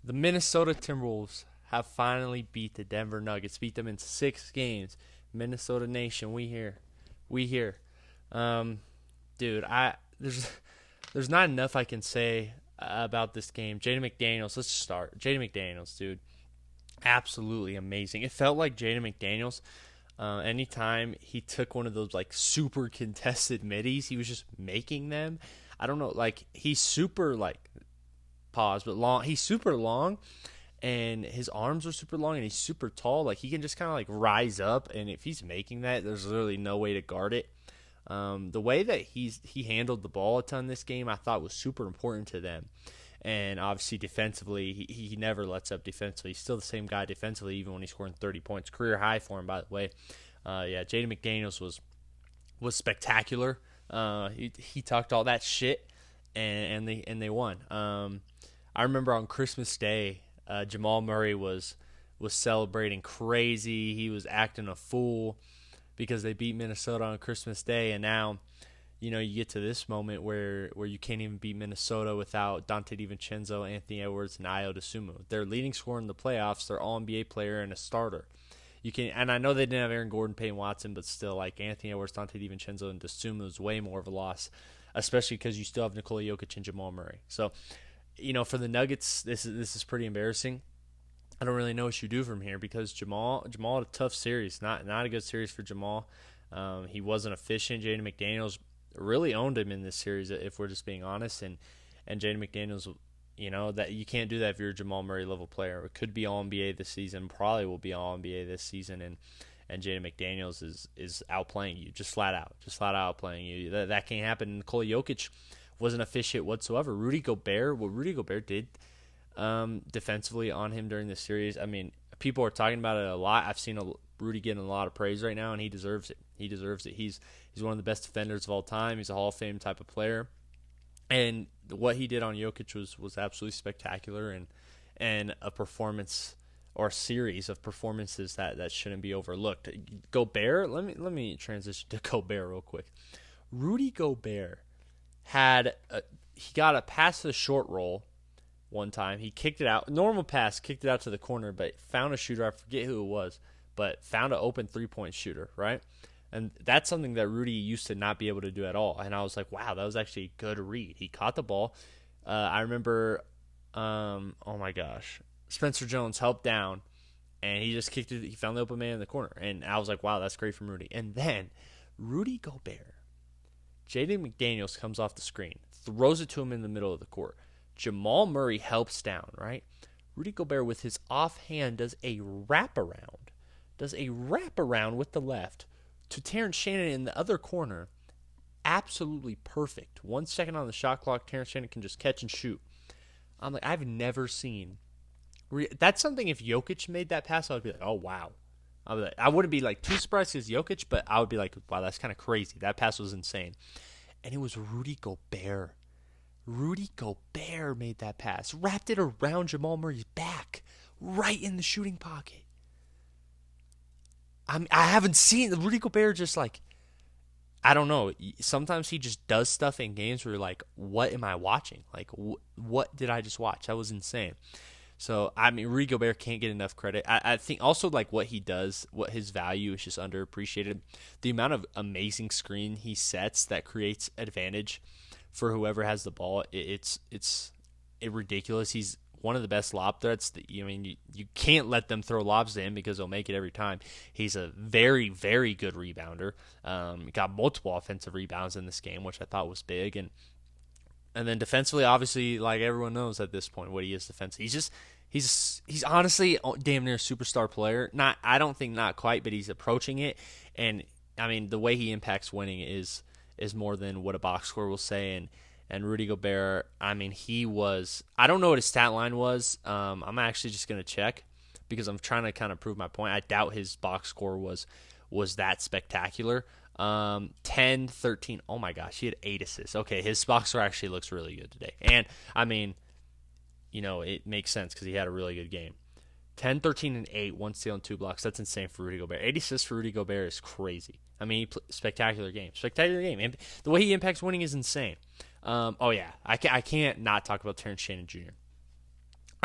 The Minnesota Timberwolves have finally beat the Denver Nuggets, beat them in 6 games. Minnesota Nation, we here. We here. Um, Dude, there's not enough I can say about this game. Jaden McDaniels, let's start. Jaden McDaniels, dude, absolutely amazing. It felt like Jaden McDaniels, anytime he took one of those like super contested middies, he was just making them. I don't know, like he's super like pause, but long. He's super long, and his arms are super long, and he's super tall. Like he can just kind of like rise up, and if he's making that, there's literally no way to guard it. The way that he handled the ball a ton this game, I thought was super important to them. And obviously defensively, he never lets up defensively. He's still the same guy defensively, even when he's scoring 30 points. Career high for him, by the way. Yeah, Jaden McDaniels was spectacular. He talked all that shit, and they won. I remember on Christmas Day, Jamal Murray was celebrating crazy. He was acting a fool because they beat Minnesota on Christmas Day, and now, you get to this moment where you can't even beat Minnesota without Dante DiVincenzo, Anthony Edwards, and Ayo Dosunmu. Their leading scorer in the playoffs, their All-NBA player and a starter. And I know they didn't have Aaron Gordon, Payne Watson, but still, like Anthony Edwards, Dante DiVincenzo, and Dosunmu is way more of a loss, especially because you still have Nikola Jokic and Jamal Murray. So, for the Nuggets, this is pretty embarrassing. I don't really know what you do from here because Jamal had a tough series, not a good series for Jamal. He wasn't efficient. Jaden McDaniels really owned him in this series, if we're just being honest. And Jaden McDaniels, that you can't do that if you're a Jamal Murray level player. It could be All NBA this season, probably will be All NBA this season, and Jaden McDaniels is outplaying you, just flat out outplaying you. That can't happen. Nikola Jokic wasn't efficient whatsoever. What Rudy Gobert did defensively on him during this series, I mean, people are talking about it a lot. I've seen Rudy getting a lot of praise right now, and he deserves it. He's one of the best defenders of all time. He's a Hall of Fame type of player, and what he did on Jokic was absolutely spectacular, and a performance or a series of performances that shouldn't be overlooked. Gobert, let me transition to Gobert real quick. Rudy Gobert he got a pass to the short roll one time. He kicked it out, normal pass, kicked it out to the corner, but found a shooter. I forget who it was, but found an open 3-point shooter, right? And that's something that Rudy used to not be able to do at all. And I was like, wow, that was actually a good read. He caught the ball. I remember, oh my gosh, Spencer Jones helped down, and he just kicked it. He found the open man in the corner. And I was like, wow, that's great from Rudy. And then Rudy Gobert, Jaden McDaniels comes off the screen, throws it to him in the middle of the court. Jamal Murray helps down, right? Rudy Gobert with his offhand does a wraparound with the left to Terrence Shannon in the other corner. Absolutely perfect. 1 second on the shot clock, Terrence Shannon can just catch and shoot. I'm like, I've never seen. That's something if Jokic made that pass, I would be like, oh, wow. I wouldn't be like too surprised because Jokic, but I would be like, wow, that's kind of crazy. That pass was insane. And it was Rudy Gobert. Rudy Gobert made that pass, wrapped it around Jamal Murray's back, right in the shooting pocket. I haven't seen Rudy Gobert just like, I don't know. Sometimes he just does stuff in games where you're like, what am I watching? Like, what did I just watch? That was insane. So, I mean, Rudy Gobert can't get enough credit. I think also, like, what he does, what his value is just underappreciated. The amount of amazing screen he sets that creates advantage for whoever has the ball, it's ridiculous. He's one of the best lob threats. You can't let them throw lobs to him because he'll make it every time. He's a very, very good rebounder. Got multiple offensive rebounds in this game, which I thought was big. And then defensively, obviously, like everyone knows at this point what he is defensively. He's honestly damn near a superstar player. I don't think not quite, but he's approaching it. And I mean, the way he impacts winning is more than what a box score will say. And Rudy Gobert, I mean, I don't know what his stat line was. I'm actually just going to check because I'm trying to kind of prove my point. I doubt his box score was that spectacular. 10, 13. Oh my gosh, he had 8 assists. Okay, his box score actually looks really good today. And I mean, it makes sense because he had a really good game. 10, 13, and 8, 1 steal and 2 blocks. That's insane for Rudy Gobert. 8 assists for Rudy Gobert is crazy. I mean, spectacular game. And the way he impacts winning is insane. Oh yeah, I can't not talk about Terrence Shannon Jr.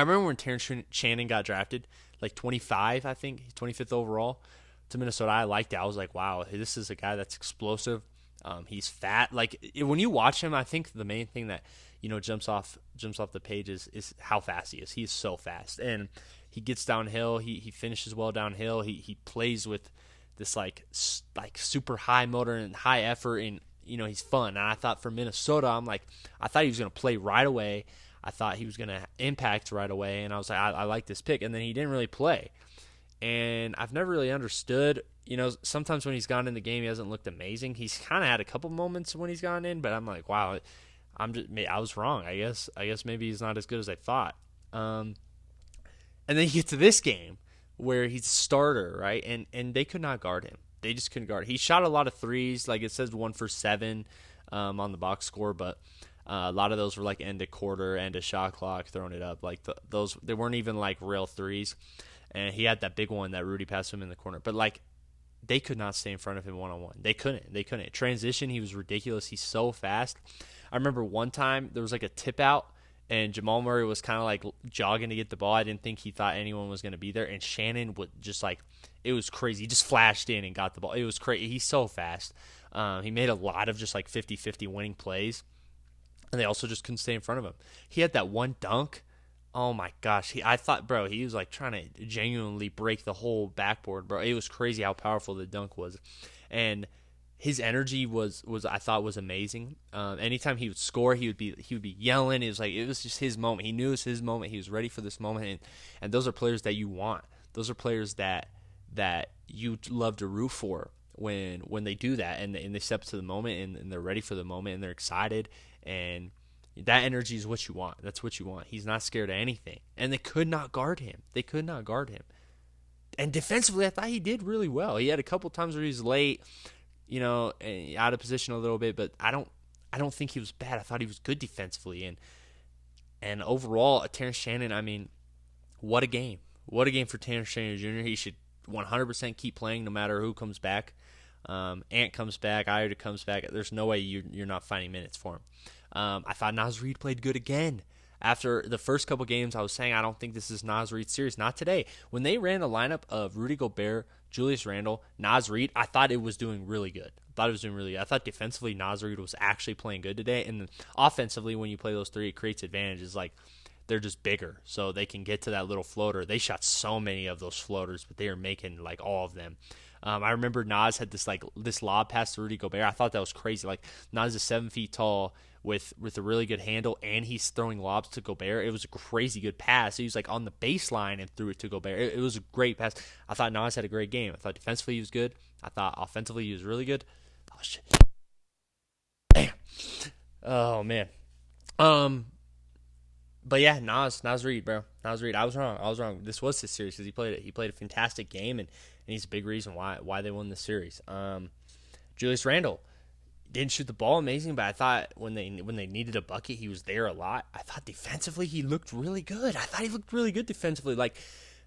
I remember when Terrence Shannon got drafted, like 25, I think, 25th overall to Minnesota. I liked it. I was like, wow, this is a guy that's explosive. He's fat. Like when you watch him, I think the main thing that jumps off the page is how fast he is. He is so fast, and he gets downhill. He finishes well downhill. He plays with this like super high motor and high effort, and he's fun. And I thought for Minnesota, I thought he was going to play right away. I thought he was going to impact right away, and I was like, I like this pick. And then he didn't really play, and I've never really understood. Sometimes when he's gone in the game, he hasn't looked amazing. He's kind of had a couple moments when he's gone in, but I'm like, wow, I was wrong. I guess maybe he's not as good as I thought. And then you get to this game where he's a starter, right? And they could not guard him. They just couldn't guard. He shot a lot of threes, like it says 1 for 7 on the box score, but a lot of those were like end of quarter, end of shot clock, throwing it up. Like those, they weren't even like real threes. And he had that big one that Rudy passed him in the corner, but like they could not stay in front of him one-on-one. They couldn't. Transition, he was ridiculous. He's so fast. I remember one time there was like a tip out, and Jamal Murray was kind of like jogging to get the ball. I didn't think he thought anyone was going to be there, and Shannon would just like, it was crazy. He just flashed in and got the ball. It was crazy. He's so fast. He made a lot of just like 50-50 winning plays, and they also just couldn't stay in front of him. He had that one dunk. Oh my gosh. I thought, bro, he was like trying to genuinely break the whole backboard, bro. It was crazy how powerful the dunk was. And his energy was I thought was amazing. Anytime he would score, he would be yelling. It was just his moment. He knew it was his moment. He was ready for this moment. And those are players that you want. Those are players that you love to root for when they do that and they step to the moment and they're ready for the moment and they're excited, and that energy is what you want. That's what you want. He's not scared of anything. And they could not guard him. And defensively, I thought he did really well. He had a couple times where he was late, out of position a little bit, but I don't think he was bad. I thought he was good defensively. And overall, Terrence Shannon, I mean, what a game. What a game for Terrence Shannon Jr. He should 100% keep playing no matter who comes back. Ant comes back, Iota comes back. There's no way you're not finding minutes for him. I thought Naz Reid played good again. After the first couple games, I was saying I don't think this is Naz Reid's series. Not today. When they ran the lineup of Rudy Gobert, Julius Randle, Naz Reid, I thought it was doing really good. I thought defensively Naz Reid was actually playing good today. And then offensively, when you play those three, it creates advantages. Like, they're just bigger, so they can get to that little floater. They shot so many of those floaters, but they are making like all of them. I remember Naz had this lob pass to Rudy Gobert. I thought that was crazy. Like, Naz is 7 feet tall with a really good handle, and he's throwing lobs to Gobert. It was a crazy good pass. He was like on the baseline and threw it to Gobert. It was a great pass. I thought Naz had a great game. I thought defensively he was good. I thought offensively he was really good. Oh shit! Damn. Oh man. But yeah, Naz Reid, bro. Naz Reid. I was wrong. This was his series because he played a fantastic game, and he's a big reason why they won the series. Julius Randle didn't shoot the ball amazing, but I thought when they needed a bucket, he was there a lot. I thought defensively he looked really good. Defensively. Like,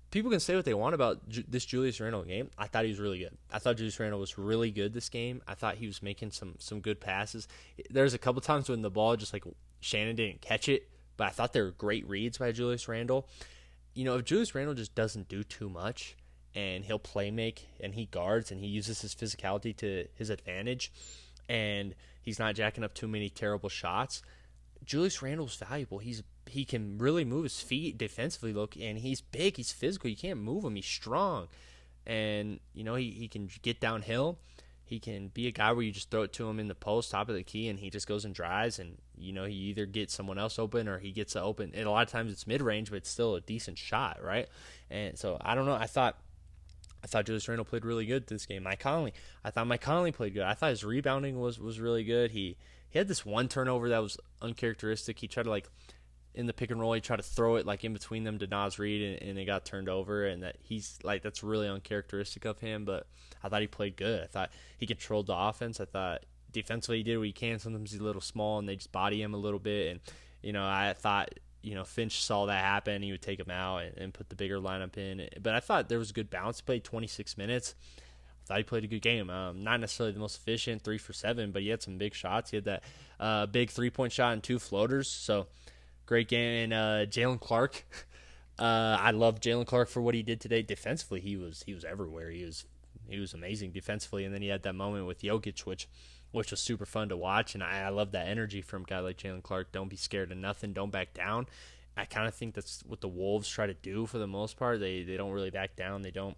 people can say what they want about this Julius Randle game. I thought he was really good. I thought Julius Randle was really good this game. I thought he was making some good passes. There's a couple times when the ball just like Shannon didn't catch it, but I thought they were great reads by Julius Randle. If Julius Randle just doesn't do too much and he'll play make and he guards and he uses his physicality to his advantage and he's not jacking up too many terrible shots, Julius Randle's valuable. He can really move his feet defensively, and he's big, he's physical. You can't move him. He's strong. And, he can get downhill. He can be a guy where you just throw it to him in the post, top of the key, and he just goes and drives, and, he either gets someone else open or he gets open. And a lot of times it's mid-range, but it's still a decent shot, right? And so, I don't know. I thought Julius Randle played really good this game. I thought Mike Conley played good. I thought his rebounding was really good. He had this one turnover that was uncharacteristic. He tried to, in the pick and roll, he tried to throw it, in between them to Naz Reid, and it got turned over, and that's really uncharacteristic of him, but I thought he played good. I thought he controlled the offense. I thought defensively he did what he can. Sometimes he's a little small, and they just body him a little bit, and, I thought, Finch saw that happen. He would take him out and put the bigger lineup in. But I thought there was a good balance. He played 26 minutes. I thought he played a good game. Not necessarily the most efficient, 3 for 7, but he had some big shots. He had that big 3-point shot and 2 floaters. So, great game. And Jalen Clark, I love Jalen Clark for what he did today. Defensively, he was everywhere. He was amazing defensively, and then he had that moment with Jokic, which was super fun to watch. And I love that energy from a guy like Jalen Clark. Don't be scared of nothing. Don't back down. I kind of think that's what the Wolves try to do for the most part. They don't really back down. They don't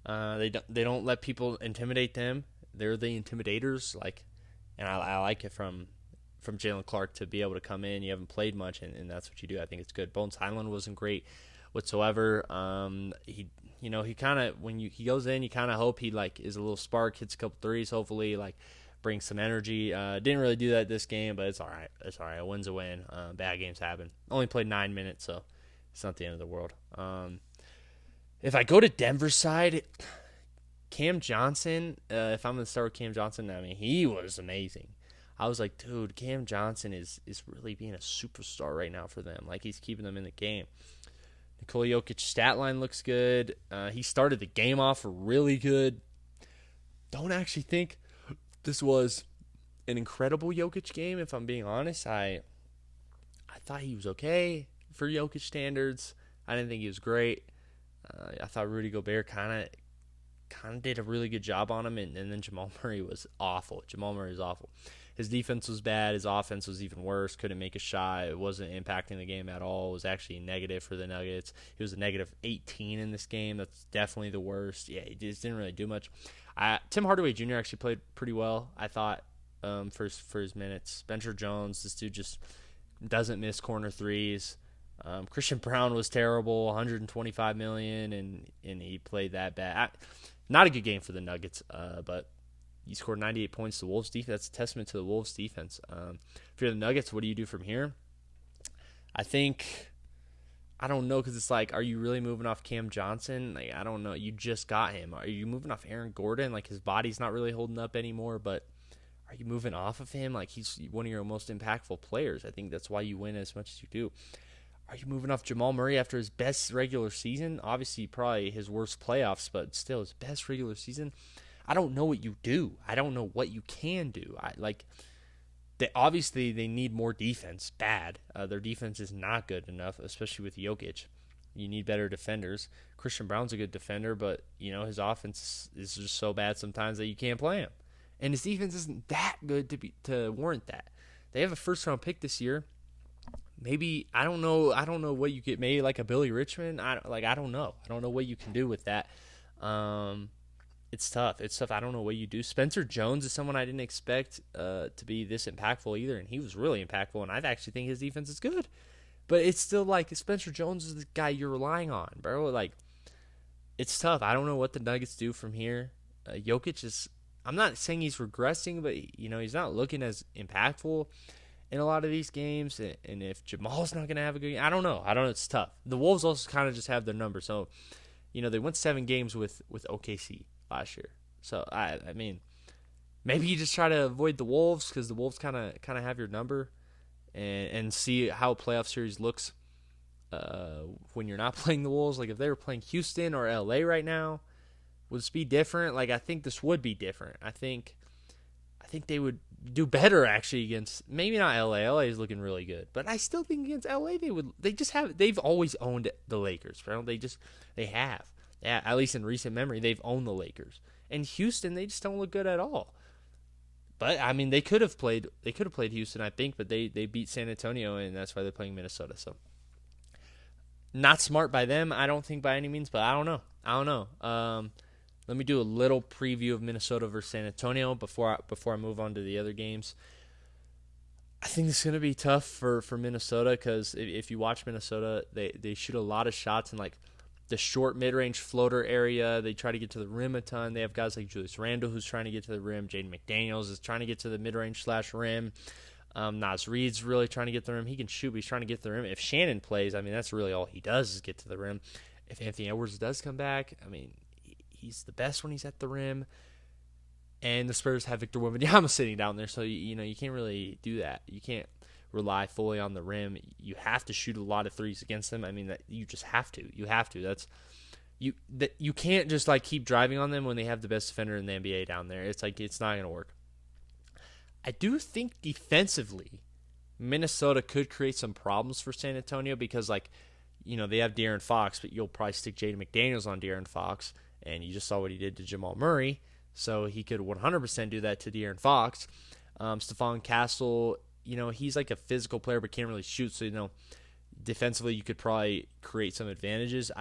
let people intimidate them. They're the intimidators. And I like it from Jalen Clark to be able to come in. You haven't played much, and that's what you do. I think it's good. Bones Highland wasn't great whatsoever. He kind of, when he goes in, you kind of hope he is a little spark, hits a couple threes, hopefully brings some energy. Didn't really do that this game, but it's all right. It's all right. A win's a win. Bad games happen. Only played 9 minutes, so it's not the end of the world. If I go to Denver's side, Cam Johnson, if I'm going to start with Cam Johnson, I mean, he was amazing. I was like, dude, Cam Johnson is really being a superstar right now for them. He's keeping them in the game. Nikola Jokic's stat line looks good. He started the game off really good. Don't actually think this was an incredible Jokic game, if I'm being honest. I thought he was okay for Jokic standards. I didn't think he was great. I thought Rudy Gobert kind of did a really good job on him, and then Jamal Murray was awful. Jamal Murray was awful. His defense was bad. His offense was even worse. Couldn't make a shot. It wasn't impacting the game at all. It was actually negative for the Nuggets. He was a negative 18 in this game. That's definitely the worst. Yeah, he just didn't really do much. Tim Hardaway Jr. actually played pretty well, I thought, for his minutes. Spencer Jones, this dude just doesn't miss corner threes. Christian Brown was terrible, $125 million, and he played that bad. Not a good game for the Nuggets, but he scored 98 points. The Wolves' defense, that's a testament to the Wolves' defense. If you're the Nuggets, what do you do from here? I don't know, because it's are you really moving off Cam Johnson? I don't know. You just got him. Are you moving off Aaron Gordon? His body's not really holding up anymore, but are you moving off of him? He's one of your most impactful players. I think that's why you win as much as you do. Are you moving off Jamal Murray after his best regular season? Obviously, probably his worst playoffs, but still his best regular season. I don't know what you do. I don't know what you can do. Obviously they need more defense. Bad. Their defense is not good enough, especially with Jokic. You need better defenders. Christian Brown's a good defender, but his offense is just so bad sometimes that you can't play him. And his defense isn't that good to warrant that. They have a first round pick this year. Maybe I don't know what you get. Maybe a Billy Richmond. I don't know. I don't know what you can do with that. It's tough. I don't know what you do. Spencer Jones is someone I didn't expect to be this impactful either, and he was really impactful. And I actually think his defense is good, but it's still Spencer Jones is the guy you're relying on, bro. It's tough. I don't know what the Nuggets do from here. Jokic is. I'm not saying he's regressing, but he's not looking as impactful in a lot of these games, and if Jamal's not going to have a good game, I don't know. It's tough. The Wolves also kind of just have their number. So, they went 7 games with OKC last year. So, I mean, maybe you just try to avoid the Wolves because the Wolves kind of have your number and see how a playoff series looks when you're not playing the Wolves. If they were playing Houston or LA right now, would this be different? I think this would be different. I think they would do better actually against maybe not LA. LA is looking really good, but I still think against LA they've always owned the Lakers, bro. They have. Yeah, at least in recent memory, they've owned the Lakers. And Houston, they just don't look good at all. But I mean, they could have played Houston, I think, but they beat San Antonio, and that's why they're playing Minnesota. So not smart by them, I don't think by any means, but I don't know. Let me do a little preview of Minnesota versus San Antonio before I move on to the other games. I think it's going to be tough for Minnesota because if you watch Minnesota, they shoot a lot of shots in the short mid-range floater area. They try to get to the rim a ton. They have guys like Julius Randle who's trying to get to the rim. Jaden McDaniels is trying to get to the mid-range / rim. Naz Reid's really trying to get to the rim. He can shoot, but he's trying to get to the rim. If Shannon plays, I mean, that's really all he does is get to the rim. If Anthony Edwards does come back, I mean, he's the best when he's at the rim. And the Spurs have Victor Wembanyama sitting down there, so you can't really do that. You can't rely fully on the rim. You have to shoot a lot of threes against them. I mean, you just have to. You have to. You can't just keep driving on them when they have the best defender in the NBA down there. It's it's not going to work. I do think defensively, Minnesota could create some problems for San Antonio because they have De'Aaron Fox, but you'll probably stick Jaden McDaniels on De'Aaron Fox, and you just saw what he did to Jamal Murray, so he could 100% do that to De'Aaron Fox. Stephon Castle, he's like a physical player but can't really shoot, so, defensively you could probably create some advantages.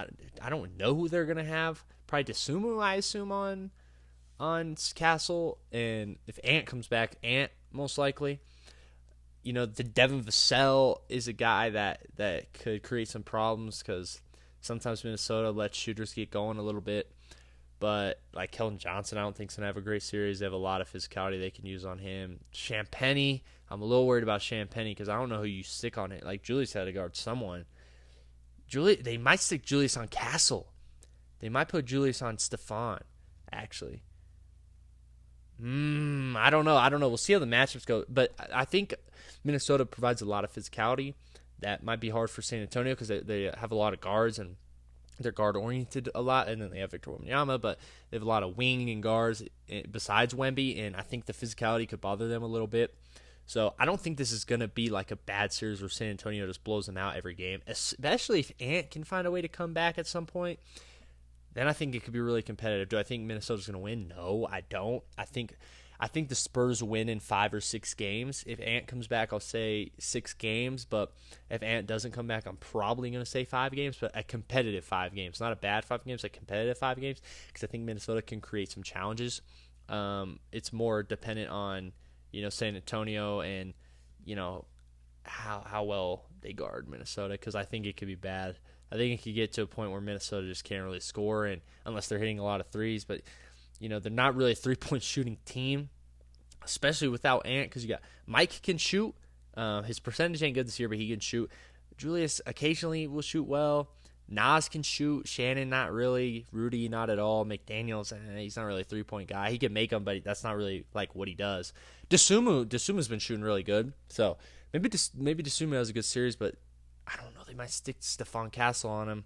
I don't know who they're going to have. Probably Dosunmu, I assume, on Castle, and if Ant comes back, Ant most likely. The Devin Vassell is a guy that could create some problems because sometimes Minnesota lets shooters get going a little bit. But like Keldon Johnson, I don't think is going to have a great series. They have a lot of physicality they can use on him. Champagnie, I'm a little worried about Champagnie because I don't know who you stick on it. Like Julius had to guard someone. They might stick Julius on Castle. They might put Julius on Stephon, actually. I don't know. We'll see how the matchups go. But I think Minnesota provides a lot of physicality. That might be hard for San Antonio because they have a lot of guards and they're guard-oriented a lot. And then they have Victor Wembanyama, but they have a lot of wing and guards besides Wemby. And I think the physicality could bother them a little bit. So I don't think this is going to be like a bad series where San Antonio just blows them out every game, especially if Ant can find a way to come back at some point. Then I think it could be really competitive. Do I think Minnesota's going to win? No, I don't. I think the Spurs win in 5 or 6 games. If Ant comes back, I'll say 6 games. But if Ant doesn't come back, I'm probably going to say 5 games. But a competitive 5 games. Not a bad 5 games, a competitive 5 games. Because I think Minnesota can create some challenges. It's more dependent on, San Antonio and, how well they guard Minnesota. Because I think it could be bad. I think it could get to a point where Minnesota just can't really score, and unless they're hitting a lot of threes. But, they're not really a three-point shooting team, especially without Ant, because you got Mike can shoot. His percentage ain't good this year, but he can shoot. Julius occasionally will shoot well. Nas can shoot. Shannon, not really. Rudy, not at all. McDaniels, he's not really a three-point guy. He can make them, but that's not really like what he does. Dosunmu's been shooting really good. So maybe Dosunmu has a good series, but I don't know. They might stick Stephon Castle on him,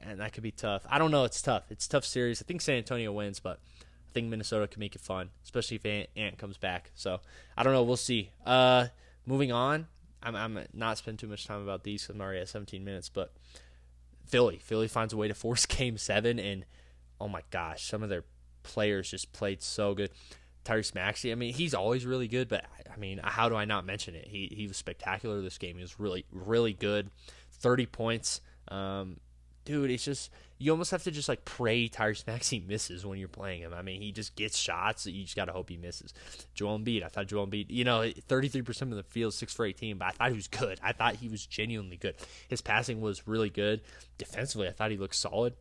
and that could be tough. I don't know. It's tough. It's a tough series. I think San Antonio wins, but I think Minnesota can make it fun, especially if Ant comes back. So I don't know. We'll see. Moving on. I'm not spending too much time about these because I'm already at 17 minutes, but Philly finds a way to force Game 7, and oh my gosh, some of their players just played so good. Tyrese Maxey, he's always really good, but how do I not mention it? He was spectacular this game. He was really, really good. 30 points. Dude, it's just, you almost have to just like pray Tyrese Maxey misses when you're playing him. He just gets shots that you just got to hope he misses. Joel Embiid, I thought Joel Embiid, 33% of the field, 6 for 18, but I thought he was good. I thought he was genuinely good. His passing was really good. Defensively, I thought he looked solid.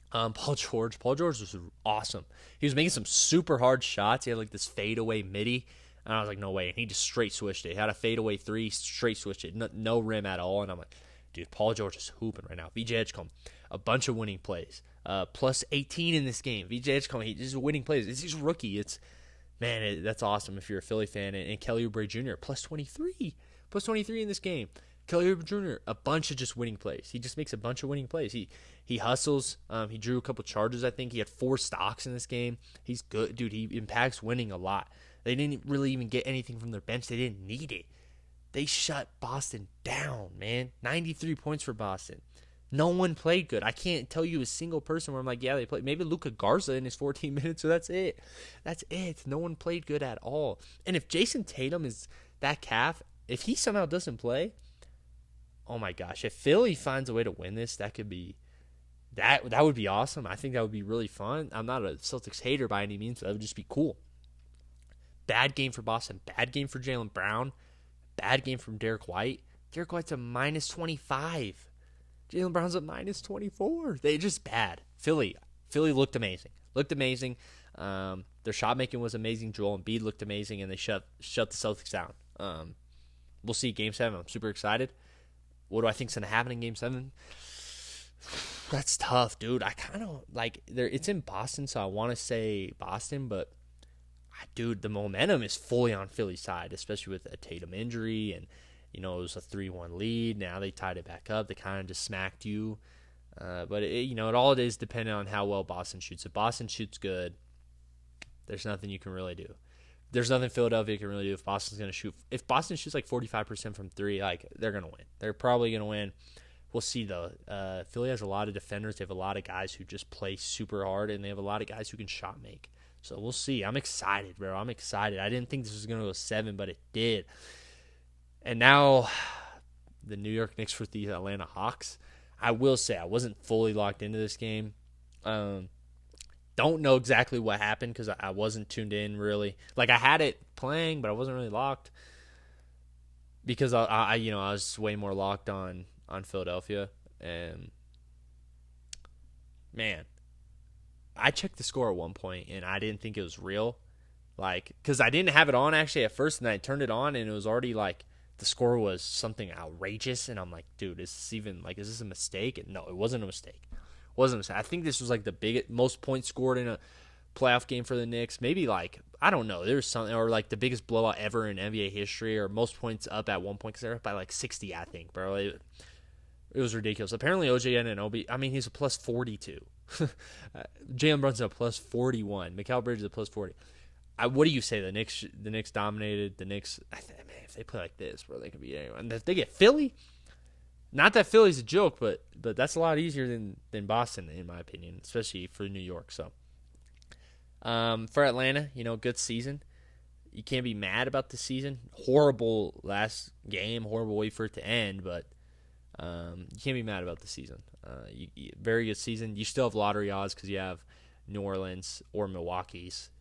Paul George was awesome. He was making some super hard shots. He had like this fadeaway midi, and I was like, no way. And he just straight switched it. He had a fadeaway 3, straight switched it, no rim at all. And I'm like, dude, Paul George is hooping right now. VJ Edgecombe, a bunch of winning plays. Plus 18 in this game. VJ Edgecombe, he's winning plays. He's a rookie. That's awesome if you're a Philly fan. And Kelly Oubre Jr., plus 23 in this game. Kelly Oubre Jr., a bunch of just winning plays. He just makes a bunch of winning plays. He hustles. He drew a couple charges, I think. He had 4 stocks in this game. He's good. Dude, he impacts winning a lot. They didn't really even get anything from their bench. They didn't need it. They shut Boston down, man. 93 points for Boston. No one played good. I can't tell you a single person where I'm like, yeah, they played. Maybe Luka Garza in his 14 minutes, so that's it. That's it. No one played good at all. And if Jason Tatum is that calf, if he somehow doesn't play, oh my gosh, if Philly finds a way to win this, that could be that would be awesome. I think that would be really fun. I'm not a Celtics hater by any means, but that would just be cool. Bad game for Boston. Bad game for Jaylen Brown. Bad game from Derek White. Derek White's a minus 25. Jaylen Brown's a minus 24. They're just bad. Philly looked amazing. Their shot making was amazing. Joel Embiid looked amazing, and they shut the Celtics down. We'll see Game 7. I'm super excited. What do I think's gonna happen in Game 7? That's tough, dude. I kind of like it's in Boston, so I want to say Boston, but dude, the momentum is fully on Philly's side, especially with a Tatum injury, and it was a 3-1 lead. Now they tied it back up. They kind of just smacked you, but it all it is depending on how well Boston shoots. If Boston shoots good, there's nothing you can really do. There's nothing Philadelphia can really do if Boston's going to shoot. If Boston shoots like 45% from 3, like they're going to win. They're probably going to win we'll see though. Philly has a lot of defenders. They have a lot of guys who just play super hard, and they have a lot of guys who can shot make. So we'll see. I'm excited, bro. I'm excited. I didn't think this was going to go 7, but it did. And now the New York Knicks with the Atlanta Hawks. I will say I wasn't fully locked into this game. Don't know exactly what happened because I wasn't tuned in really. Like I had it playing, but I wasn't really locked because I was way more locked on Philadelphia. And man, I checked the score at one point and I didn't think it was real. Like, because I didn't have it on actually at first, and then I turned it on and it was already like the score was something outrageous, and I'm like, dude, is this a mistake? And no, it wasn't a mistake. I think this was like the biggest, most points scored in a playoff game for the Knicks. Maybe like, I don't know, there's something, or like the biggest blowout ever in NBA history, or most points up at one point because they're up by like 60, I think, bro. It was ridiculous. Apparently, OJ Anunoby, I mean, he's a plus 42. Jalen Brunson a plus 41. Mikal Bridges a plus 40. What do you say? The Knicks dominated. The Knicks, man, if they play like this, bro, they could beat anyone. And if they get Philly, not that Philly's a joke, but that's a lot easier than Boston, in my opinion, especially for New York. So, for Atlanta, good season. You can't be mad about the season. Horrible last game, horrible way for it to end, but you can't be mad about the season. Very good season. You still have lottery odds because you have New Orleans or Milwaukee's.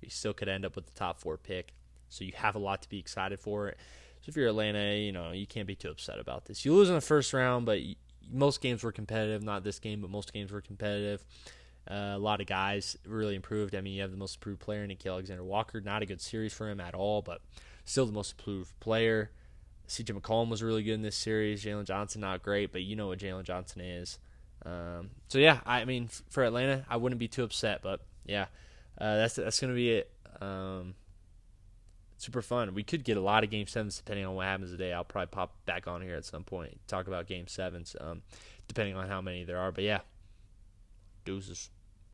You still could end up with the top 4 pick, so you have a lot to be excited for. So if you're Atlanta, you can't be too upset about this. You lose in the first round, but most games were competitive. Not this game, but most games were competitive. A lot of guys really improved. I mean, you have the most improved player, Nickeil Alexander-Walker. Not a good series for him at all, but still the most improved player. CJ McCollum was really good in this series. Jalen Johnson, not great, but you know what Jalen Johnson is. So, yeah, I mean, for Atlanta, I wouldn't be too upset, but, yeah. That's going to be it. Super fun. We could get a lot of Game 7s depending on what happens today. I'll probably pop back on here at some point, talk about Game 7s, depending on how many there are. But, yeah, deuces.